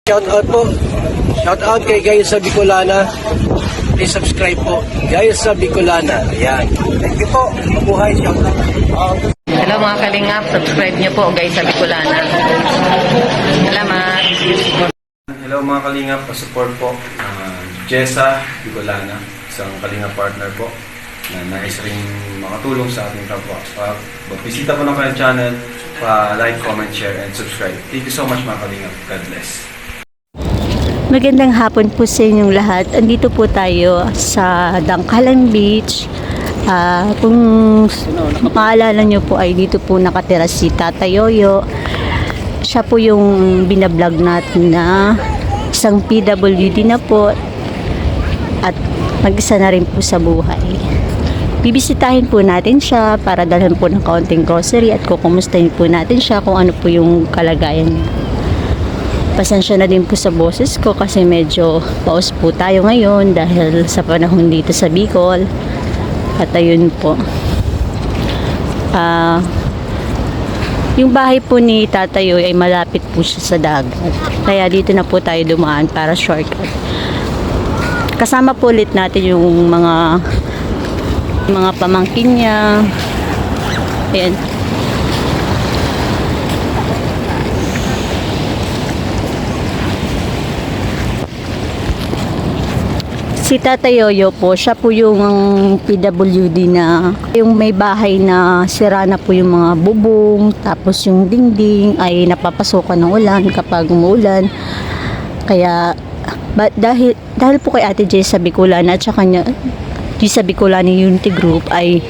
Shout out po. Shout out kay Gayos sa Bicolana. Please subscribe po. Gayos sa Bicolana. Ayan. Thank you po. Mabuhay. Shout out. Hello mga kalingap, subscribe niyo po guys sa Bicolana. Salamat. Hello mga kalingap, support po Jessa Bicolana, isang kalingap partner po na nais ring makatulong sa ating kapwa. Bisita po ng kanyang channel, like, comment, share, and subscribe. Thank you so much mga kalingap. God bless. Magandang hapon po sa inyong lahat. Andito po tayo sa Dangkalan Beach. Kung maalala nyo po ay dito po nakatira si Tata Yoyo. Siya po yung binablog natin na isang PWD na po at mag-isa na rin po sa buhay. Bibisitahin po natin siya para dalhan po ng kaunting grocery at kukumustahin po natin siya kung ano po yung kalagayan niya. Pasensya na din po sa boses ko kasi medyo paus po tayo ngayon dahil sa panahon dito sa Bicol. At ayun po. Yung bahay po ni Tatayoy ay malapit po siya sa dagat. Kaya dito na po tayo dumaan para shortcut. Kasama po ulit natin yung mga pamangkin niya. Ayan. Si Tata Yoyo po, siya po yung PWD na yung may bahay na sira na po yung mga bubong, tapos yung dingding ay napapasokan ng ulan kapag umuulan. Kaya dahil po kay Ate Jay sa Bicolana at saka niya sa Bicolana Unity Group ay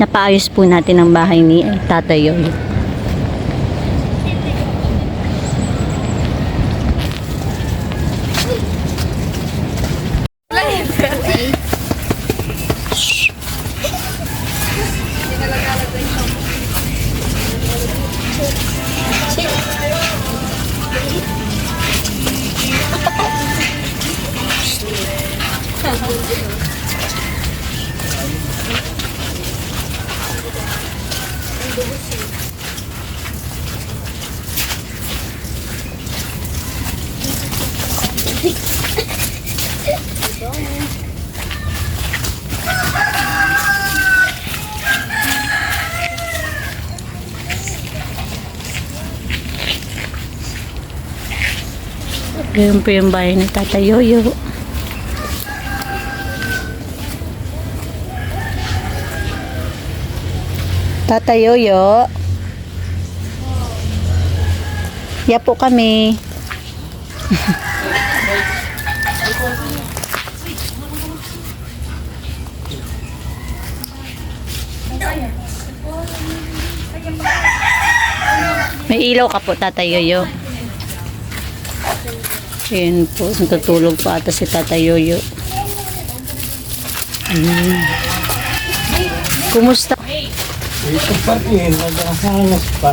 napaayos po natin ang bahay ni Tata Yoyo. Ganyan po yung bahay ni Tata Yoyo. Tata Yoyo. Ya po kami. May ilaw ka po, Tata Yoyo. Ayan po, natutulog pa ata si Tata Yoyo. Kumusta? Ito pa rin. Naghahangas pa.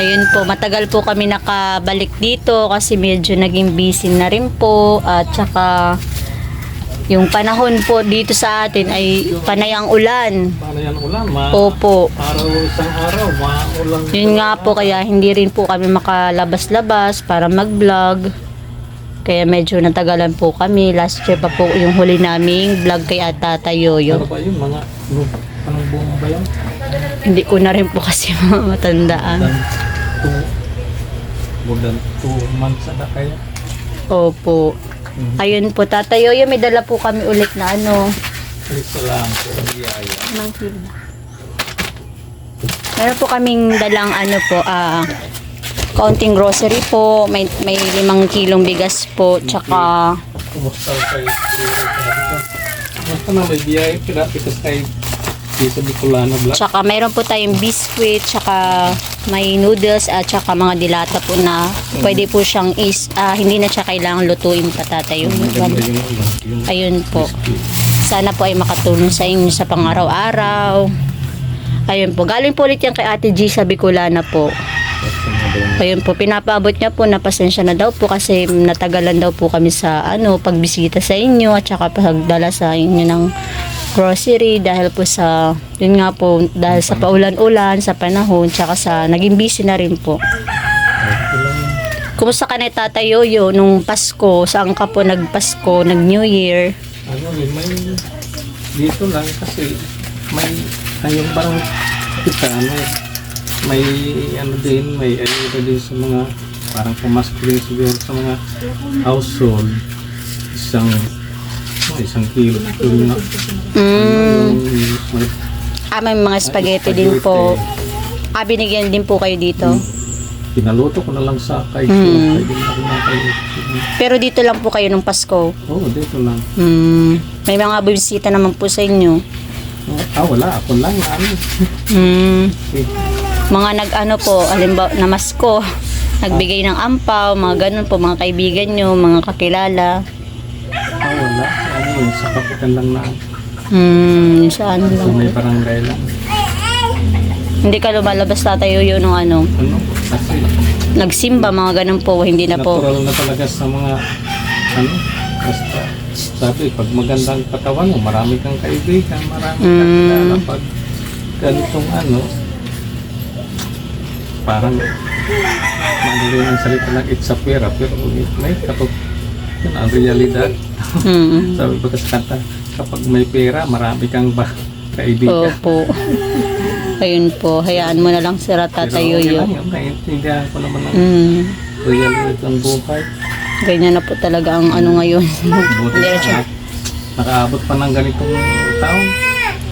Ayun po, matagal po kami nakabalik dito kasi medyo naging busy na rin po at saka yung panahon po dito sa atin ay panayang ulan. Panayang ulan, Opo. isang araw, maulan. Yun nga po, kaya hindi rin po kami makalabas-labas para mag-vlog. Kaya medyo natagalan po kami. Last year pa po yung huli naming vlog kay Tata Yoyo. Ano ba yun? Anong bunga ba yun? Hindi ko na rin po kasi matandaan. More than 2 months na kaya. Opo. Ayun po, Tata Yoyo, may dala po kami ulit na ano. Isa lang po, biyaya. Nang hila. Meron po kaming dalang ano po, kaunting grocery po, may 5 kilong bigas po, tsaka Kumusta kayo? Kumusta na may biyaya? Pinapitas kayo sa Bicolana Black. tsaka mayroon po tayong biscuit, tsaka may noodles at tsaka mga dilata po na pwede po siyang hindi na siya kailangan lutuin pa, Tata Yoyo. Ayun po. Sana po ay makatulong sa inyo sa pang-araw-araw. Ayun po. Galing po ulit yan kay Ate G sa Bicolana po. Ayun po. Pinapaabot niya po na pasensya na daw po kasi natagalan daw po kami sa pagbisita sa inyo at saka pagdala sa inyo ng grocery dahil po sa, yun nga po, dahil sa paulan-ulan, sa panahon, tsaka sa naging busy na rin po. Kumusta ka na Tatay Yoyo nung Pasko? Saan ka po nagpasko, nag-New Year? May dito lang kasi may yung parang kita may din, may ayuda din sa mga parang pumasok din siguro sa mga household isang kilo na May mga spaghetti din po. Binigyan din po kayo dito. pinaluto ko na lang sa kay Pero dito lang po kayo nung Pasko. Oo, dito lang. May mga bisita naman po sa inyo. Wala. Ako lang na Mga nag-ano po, halimbawa namasko, nagbigay ng ampaw, mga ganun po, mga kaibigan nyo, mga kakilala. Wala. Sa kapitan lang na. Saan Sa lang. may barangay lang. Hindi ka lumalabas Tatay Yoyo nung ano, Kasi nagsimba, mga ganun po, hindi na po. natural na talaga sa mga basta sabi, pag magandang katawan mo, marami kang kaibigan, marami kang kilala. Pag ganitong parang rin ang salita ng it's a pera, pero may kapag yun ang realidad. Sabi ko sa kanta, kapag may pera, marami kang kaibigan. Opo. Ayun po, hayaan mo na lang Sir Tatay Yoyo. Naiintindihan ko naman ang realidad ng buhay. Ganyan na po talaga ang ano ngayon. Buti na nakaabot pa ng ganitong taon.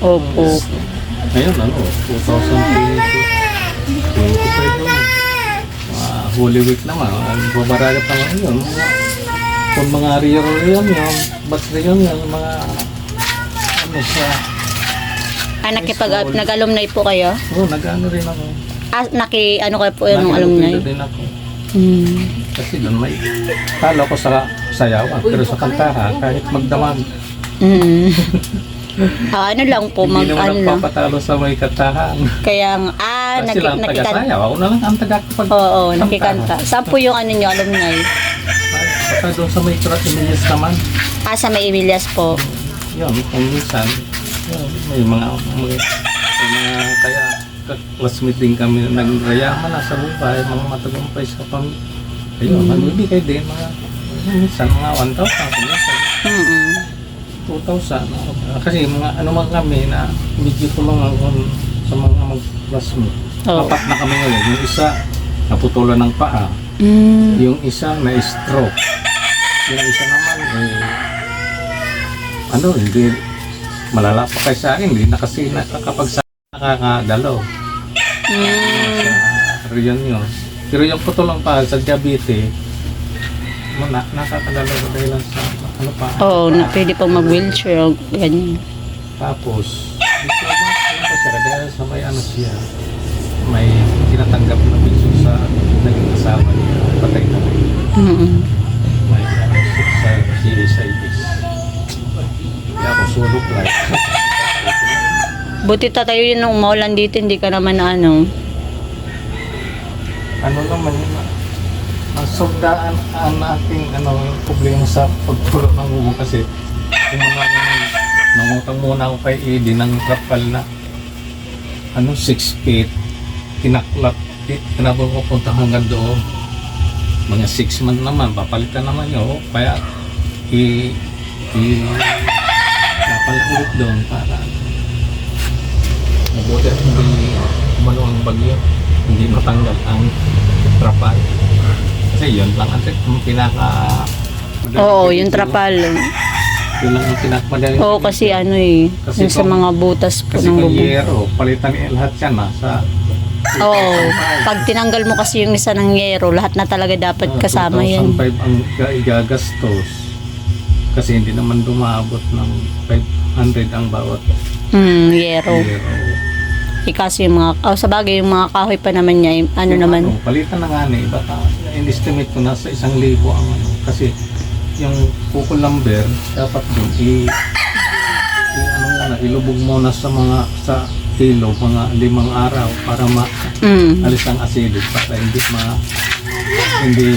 Opo. Ngayon, 2025 Holy Week naman. Babaragat naman yun. Kung mga reunion yun, ba't reunion, mga sa... Nag-alumni po kayo? Oo, nag-ano rin ako. Ano kayo po yung alumni? Nag-alumni din ako. Kasi doon may talo ko sa sayawan, pero sa kantahan, kahit magdamag. Ano lang po, Hindi naman ano lang. nagpapatalo sa may kantahan. Kaya, Kasi lang taga-sayaw, ako na lang ang taga-kapag Oo, nakikanta. Saan po yung ano nyo, alumni? Baka doon sa may Emilias naman. Sa may Emilias po. Yun, kung minsan, may mga kaya classmate din kami na nagyayaman na sa buhay, mga matagumpay sa pamilya. Ayun, magbibigay din minsan mga 1,000, minsan 2,000. Kasi mga ano man kami na medyo tulungan sa mga mag-classmate. Apat na kami ngayon. Yung isa naputulan ng paa. Yung isa na stroke. Yung isa naman hindi malala pa kayo sa akin, hindi na kasi nakakadalaw sa reunion. Pero yung putulong pa sa diabetes, nakakadalaw dahil sa Pwede pong mag-wheelchair, ganyan. Tapos, dito siya dahil sa siya, may tinatanggap na piso sa naging asawa niya, patay na rin. May sa CSIS. Kaya ako sulok lang. Buti Tatay Yoyo nung maulan dito, hindi ka naman ano. Ano naman yun, ang sugdaan ang ating problema sa pagtulog ng ubo kasi nangutang muna ako kay Eddie ng trapal na 6 feet, tinaklap, tinabol ko punta hanggang doon. Mga 6 months naman, papalitan naman yun. Kaya napalit ulit doon para mabuti at hindi umano ang bagyo, hindi matanggal ang trapal. Kasi yun lang ang pinaka... Yung trapal. Yun lang ang pinakamadali. Kasi Kasi yung sa mga butas po kasi ng kung bubong. yero, palitan lahat yan sa... Pag tinanggal mo kasi yung isa ng yero, lahat na talaga dapat kasama yan. 2,500 ang igagastos. Kasi hindi naman dumabot ng 500 ang bawat Yero. Kasi yung mga, sa bagay, yung mga kahoy pa naman niya, naman. Palitan na nga baka in-estimate ko na sa 1,000 ang kasi yung kuko lumber, dapat doon ilubog mo na sa kilo, mga 5 araw para alis ang acidic para hindi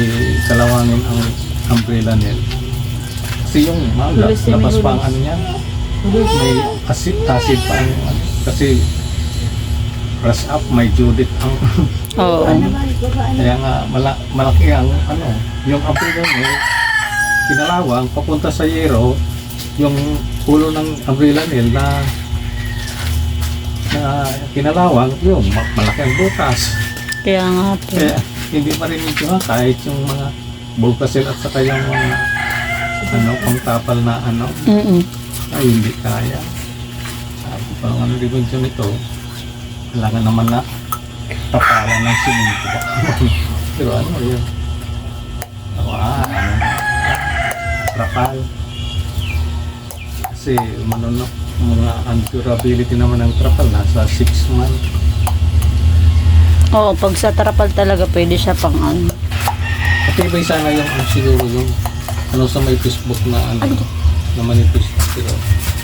kalawangin ang umbrella niya. Kasi yung labas pa ang niya, may acid pa ang kasi brush up, may Judith ang Oo. kaya nga malaki ang yung umbrella niya kinalawang papunta sa Yero, yung ulo ng umbrella nila na kinalawang yung malaki ang butas. Kaya nga po. Kaya hindi marinig ko kahit yung mga bukasil at saka yung mga pangtapal na ay hindi kaya. Sabi parang libensyon nito, kailangan naman na tapalan ng simento. Pero yun? Trapal. Kasi mga durability naman ng trapal nasa 6 months. Oo, pag sa trapal talaga pwede siya pang Patibay sana yung siguro yung sa may Facebook na na manipis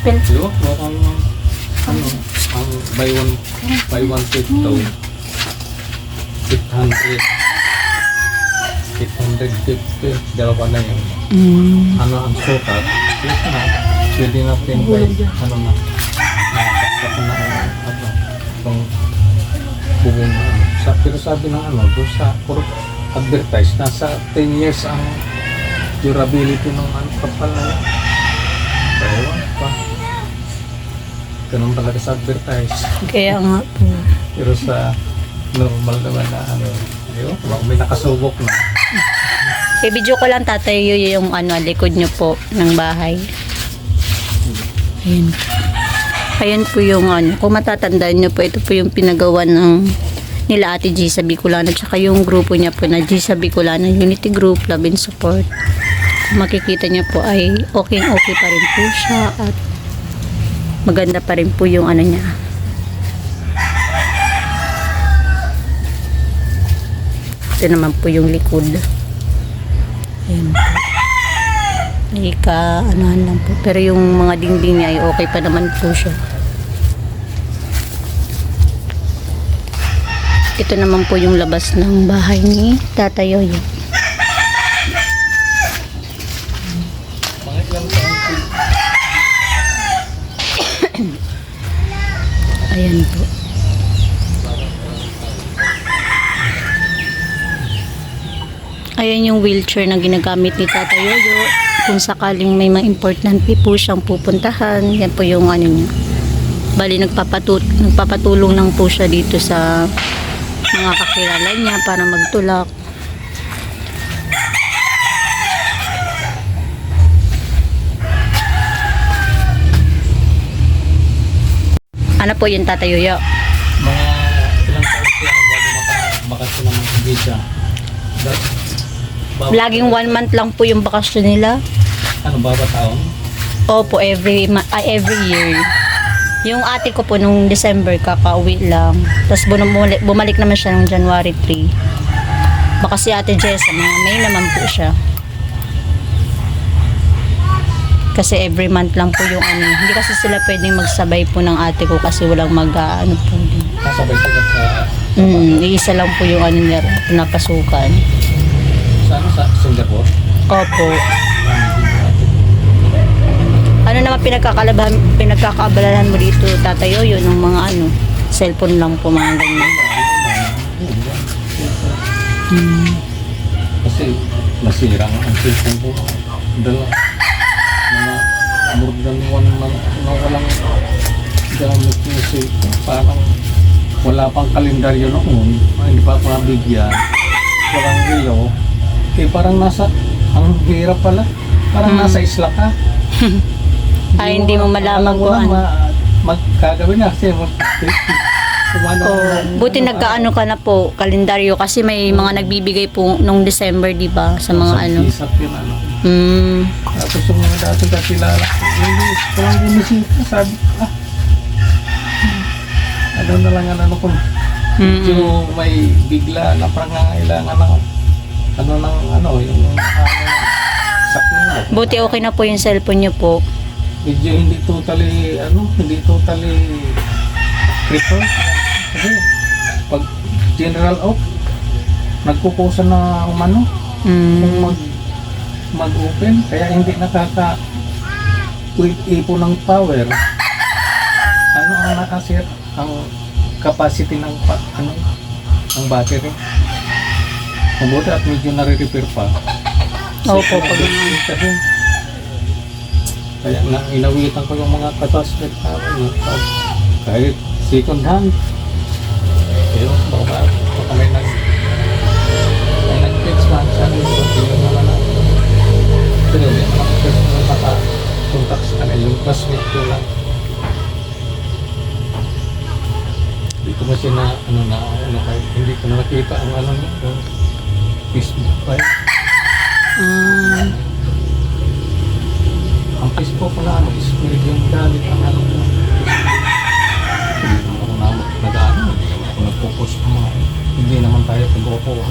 pero mukhang ang buy one take daw 850 dalawa na yun. Ang sukat pwede natin by nakakapag na itong bubong pero sabi ng doon sa advertise nasa 10 years ang durability ng kapal na yan. Ewan pa. Ganun talaga sa advertise. Kaya nga po. Pero sa normal naman na may nakasubok na. I-video ko lang tatay yung likod nyo po ng bahay. Ayan. Ayan po yung kung matatandaan nyo po, ito po yung pinagawa ng nila Ate G sa Bicolana, tsaka yung grupo niya po na G sa Bicolana Unity Group, Love and Support. Kung makikita niya po ay okay pa rin po siya at maganda pa rin po yung niya. Ito naman po yung likod. Ayan po. Ika-anahan lang po. Pero yung mga dingding niya ay okay pa naman po siya. Ito naman po yung labas ng bahay ni Tata Yoyo. Ayan po. Ayan yung wheelchair na ginagamit ni Tata Yoyo. Kung sakaling may mga importante po siyang pupuntahan, yan po yung niya. Bali nagpapatulong lang po siya dito sa mga kakilala niya para magtulak. Ano po yung Tata Yoyo? Mga ilang taon siya bago makabakasyon ng mga visa. Laging 1 month lang po yung bakasyon nila. Bawat taon? Opo, every year. Yung ate ko po nung December kakauwi lang. Tapos bumalik naman siya nung January 3. Baka si Ate Jessa, mga May naman po siya. Kasi every month lang po yung Hindi kasi sila pwedeng magsabay po ng ate ko kasi walang po din. Kasabay sila sa Iisa lang po yung niya, napasukan. sa Singapore? Opo. Ano naman pinagkakaabalahan mo dito, Tata Yoyo, ng mga cellphone lang po, mga ganyan. Kasi nasira nga ang cellphone ko. Mga more than 1 month na walang gamit yung cellphone. Parang wala pang kalendaryo noon. Hindi pa ako nabigyan. Walang relo. Parang ang hirap pala. Parang nasa isla ka. Ay, hindi mo malaman kung magkagawin na kasi buti nagkaano ka na po, kalendaryo, kasi may mga nagbibigay po nung December, di ba, sa mga Isap yun Tapos yung mga dati kakilala hindi walang bumisita, sabi na lang kung medyo may bigla na pangangailangan yung sakyan. Buti okay na po yung cellphone niyo po. Medyo hindi totally cripple. Kasi pag general off, nagkukusa na kung mag-open, kaya hindi ipon ng power. Ang nakasir, ang capacity ng ng battery. Mabuti at medyo nare-repair pa. Opo, pag Kasi, kaya na inawitan ko yung mga ka-suspect namin. Kahit second hand. Pero baka may nag-fix man siya. Pero naman na. Pero hindi naman personal maka-contact sa kanila. Yung classmate ko lang. Hindi ko kasi na, hindi ko na nakita ang yung Facebook pa yun. Ang Facebook ko na is medyo galit ang ko. Hindi naman ako hindi naman ako nagpo-post ng mga, hindi naman tayo pag-opo.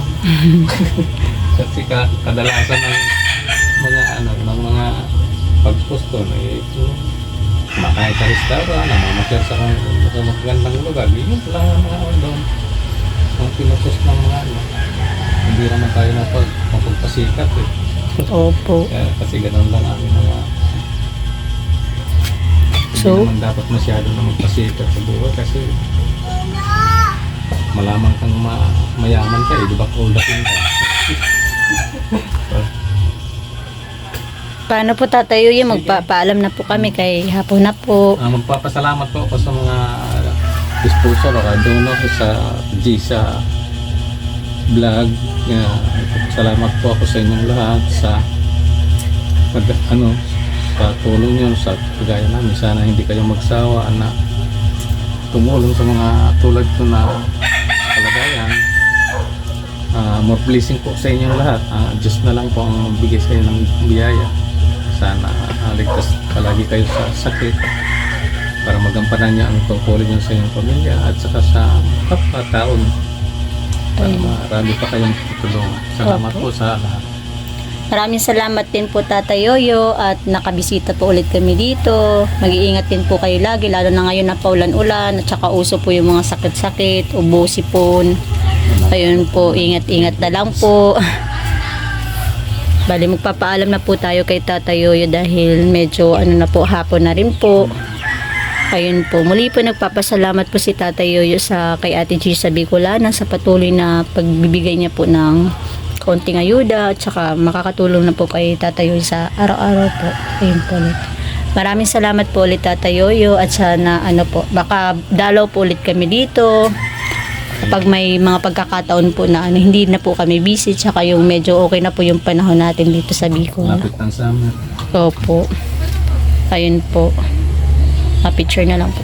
Kasi kadalasan ng mga pag-post doon, kumakain sa restaurant, namamasyal sa magandang lugar. Yun lang ang mga doon. Ang pinopost ng mga hindi naman tayo mapagpasikat eh. Opo. Kasi ganun lang ang mga So? hindi naman dapat masyado na magpasikat sa buhay kasi malaman kang mayaman ka di ba kuldakin ka. Paano po tatayo yung magpapaalam na po kami kay hapon na po. Magpapasalamat po ako sa mga disposal o donor sa Gisa vlog. Salamat po ako sa inyong lahat sa sa tulong nyo sa kagaya namin. Sana hindi kayo magsawa na tumulong sa mga tulad ko na kalagayan. More blessing po sa inyong lahat. Diyos na lang po ang bigay sa inyo ng biyaya. Sana ligtas palagi kayo sa sakit para magampanan niya ang tungkulin niyo sa inyong pamilya at saka sa kapataon. Para marami pa kayong tutulong. Salamat po sa lahat. Maraming salamat din po Tatay Yoyo at nakabisita po ulit kami dito. Mag-iingat din po kayo lagi lalo na ngayon na paulan-ulan at saka uso po yung mga sakit-sakit, ubo, sipon. Ayun po, ingat-ingat na lang po. Bali magpapaalam na po tayo kay Tatay Yoyo dahil medyo na po hapon na rin po. Ayun po, muli po nagpapasalamat po si Tatay Yoyo sa kay Ate G sa Bicolana sa patuloy na pagbibigay niya po ng konting ayuda at saka makakatulong na po kay Tatay Yoyo sa araw-araw po. Ayun po ulit. Maraming salamat po ulit Tatay Yoyo at sana po, baka dalaw po ulit kami dito. Kapag may mga pagkakataon po na hindi na po kami busy tsaka yung medyo okay na po yung panahon natin dito sa Bicol. Lapit ng summer. Opo. Ayun po. Ma-picture na lang po.